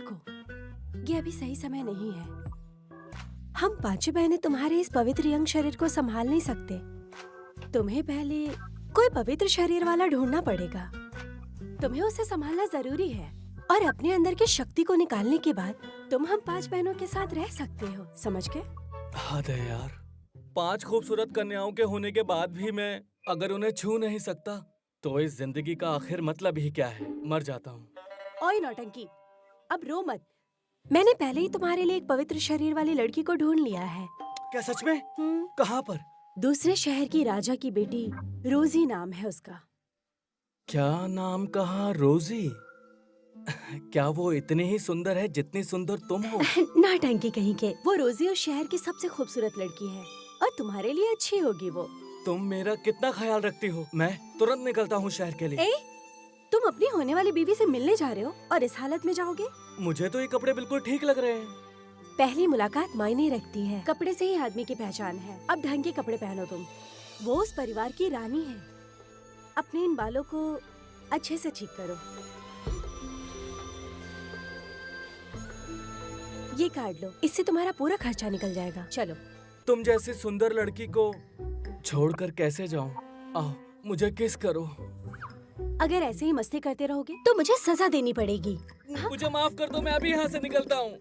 रुको, ये अभी सही समय नहीं है। हम पांचों बहनें तुम्हारे इस पवित्र यंग शरीर को संभाल नहीं सकते। तुम्हें पहले कोई पवित्र शरीर वाला ढूंढना पड़ेगा। तुम्हें उसे संभालना जरूरी है और अपने अंदर की शक्ति को निकालने के बाद तुम हम 5 बहनों के साथ रह सकते हो, समझ गए? हद है यार, 5 खूबसूरत कन्याओं के होने के बाद भी मैं अगर उन्हें छू नहीं सकता तो इस जिंदगी का आखिर मतलब ही क्या है? मर जाता हूँ। ओए नौटंकी, अब रो मत। मैंने पहले ही तुम्हारे लिए एक पवित्र शरीर वाली लड़की को ढूंढ लिया है। क्या सच में? कहाँ पर? दूसरे शहर की राजा की बेटी रोजी नाम है उसका। क्या नाम कहा? रोजी? क्या वो इतनी ही सुंदर है जितनी सुंदर तुम हो? नौटंकी कहीं के, वो रोजी उस शहर की सबसे खूबसूरत लड़की है और तुम्हारे लिए अच्छी होगी वो। तुम मेरा कितना ख्याल रखती हो? मैं तुरंत निकलता हूँ शहर के लिए। तुम अपनी होने वाली बीवी से मिलने जा रहे हो और इस हालत में जाओगे? मुझे तो ये कपड़े बिल्कुल ठीक लग रहे हैं। पहली मुलाकात मायने रखती है। कपड़े से ही आदमी की पहचान है। अब ढंग के कपड़े पहनो तुम। वो उस परिवार की रानी है। अपने इन बालों को अच्छे से ठीक करो। ये काट लो, इससे तुम्हारा पूरा खर्चा निकल जाएगा। चलो। तुम जैसी सुंदर लड़की को छोड़कर कैसे जाऊं? आओ, मुझे किस करो। अगर ऐसे ही मस्ती करते रहोगे तो मुझे सजा देनी पड़ेगी। मुझे माफ कर दो, मैं अभी यहाँ से निकलता हूँ।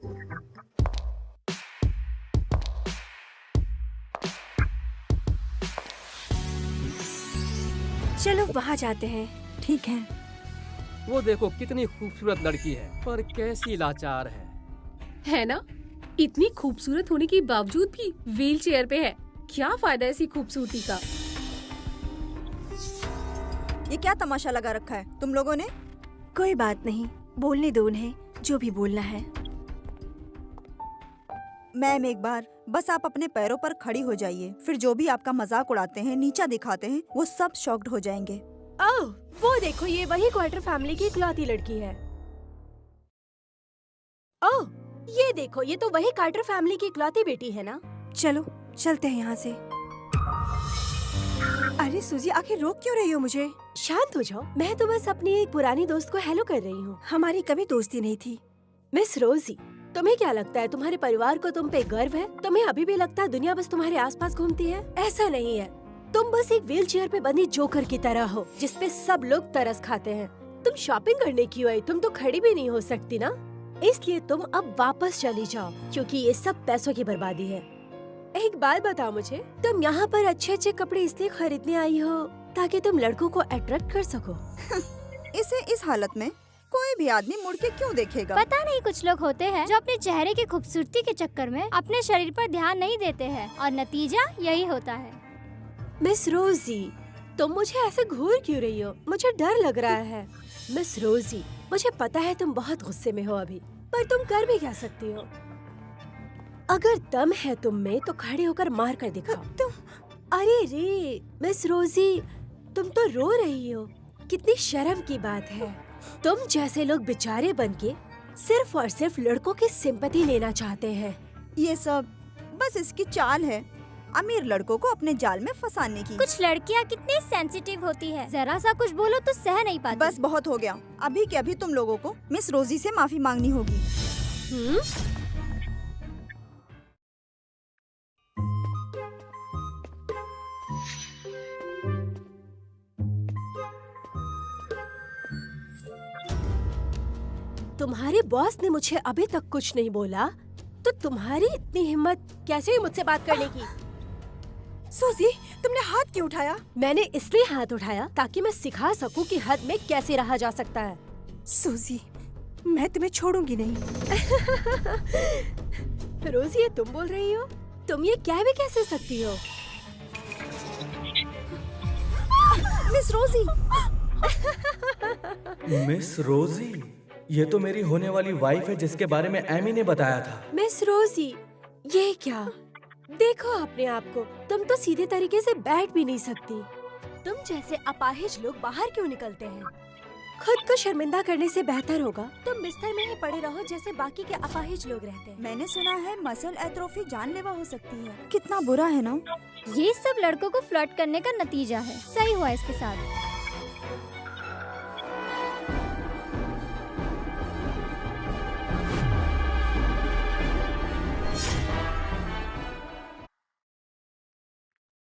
चलो वहाँ जाते हैं। ठीक है। वो देखो कितनी खूबसूरत लड़की है, पर कैसी लाचार है ना? इतनी खूबसूरत होने के बावजूद भी व्हील चेयर पे है। क्या फायदा ऐसी खूबसूरती का? ये क्या तमाशा लगा रखा है तुम लोगों ने? कोई बात नहीं, बोलने दो उन्हें जो भी बोलना है। मैम एक बार बस आप अपने पैरों पर खड़ी हो जाइए, फिर जो भी आपका मजाक उड़ाते हैं, नीचा दिखाते हैं, वो सब शॉक्ड हो जाएंगे। ओह, वो देखो, ये वही क्वार्टर फैमिली की इकलौती लड़की है। ओह, ये देखो, ये तो वही कार्टर फैमिली की इकलौती बेटी है ना? चलो चलते हैं यहाँ से। अरे सूजी, आखिर रोक क्यों रही हो मुझे? शांत हो जाओ। मैं तो बस अपनी एक पुरानी दोस्त को हेलो कर रही हूँ। हमारी कभी दोस्ती नहीं थी। मिस रोजी, तुम्हें क्या लगता है तुम्हारे परिवार को तुम पे गर्व है? तुम्हें अभी भी लगता है दुनिया बस तुम्हारे आसपास घूमती है? ऐसा नहीं है। तुम बस एक व्हील चेयर पे बंधी जोकर की तरह हो, जिसपे सब लोग तरस खाते हैं। तुम शॉपिंग करने क्यों आई? तुम तो खड़ी भी नहीं हो सकती ना? इसलिए तुम अब वापस चली जाओ, क्योंकि ये सब पैसों की बर्बादी है। एक बात बताओ मुझे, तुम यहाँ पर अच्छे अच्छे कपड़े इसलिए खरीदने आई हो ताकि तुम लड़कों को अट्रैक्ट कर सको? इसे इस हालत में कोई भी आदमी मुड़ के क्यों देखेगा? पता नहीं, कुछ लोग होते हैं जो अपने चेहरे की खूबसूरती के चक्कर में अपने शरीर पर ध्यान नहीं देते हैं और नतीजा यही होता है। मिस रोजी, तुम मुझे ऐसे घूर क्यों रही हो? मुझे डर लग रहा है। मिस रोजी, मुझे पता है तुम बहुत गुस्से में हो अभी, पर तुम कर भी क्या सकती हो? अगर दम है तुम में तो खड़े होकर मार कर दिखाओ। तुम अरे रे मिस रोजी, तुम तो रो रही हो। कितनी शर्म की बात है। तुम जैसे लोग बेचारे बनके सिर्फ और सिर्फ लड़कों की सिंपैथी लेना चाहते हैं। ये सब बस इसकी चाल है, अमीर लड़कों को अपने जाल में फंसाने की। कुछ लड़कियाँ कितनी सेंसिटिव होती है, जरा सा कुछ बोलो तो सह नहीं पाती। बस बहुत हो गया। अभी के अभी तुम लोगों को मिस रोजी से माफी मांगनी होगी। तुम्हारे बॉस ने मुझे अभी तक कुछ नहीं बोला, तो तुम्हारी इतनी हिम्मत कैसे हुई मुझसे बात करने की? सूजी, तुमने हाथ क्यों उठाया? मैंने इसलिए हाथ उठाया ताकि मैं सिखा सकूं कि हद में कैसे रहा जा सकता है। सूजी, मैं तुम्हें छोड़ूंगी नहीं। रोजी, ये तुम बोल रही हो? तुम ये कह भी कैसे सकती हो? Miss Rosie. मिस रोजी, ये तो मेरी होने वाली वाइफ है जिसके बारे में एमी ने बताया था। मिस रोजी, ये क्या? देखो अपने आप को, तुम तो सीधे तरीके से बैठ भी नहीं सकती। तुम जैसे अपाहिज लोग बाहर क्यों निकलते हैं? खुद को शर्मिंदा करने से बेहतर होगा तुम बिस्तर में ही पड़े रहो जैसे बाकी के अपाहिज लोग रहते हैं। मैंने सुना है मसल एट्रोफी जानलेवा हो सकती है। कितना बुरा है ना? ये सब लड़कों को फ्लर्ट करने का नतीजा है। सही हुआ इसके साथ।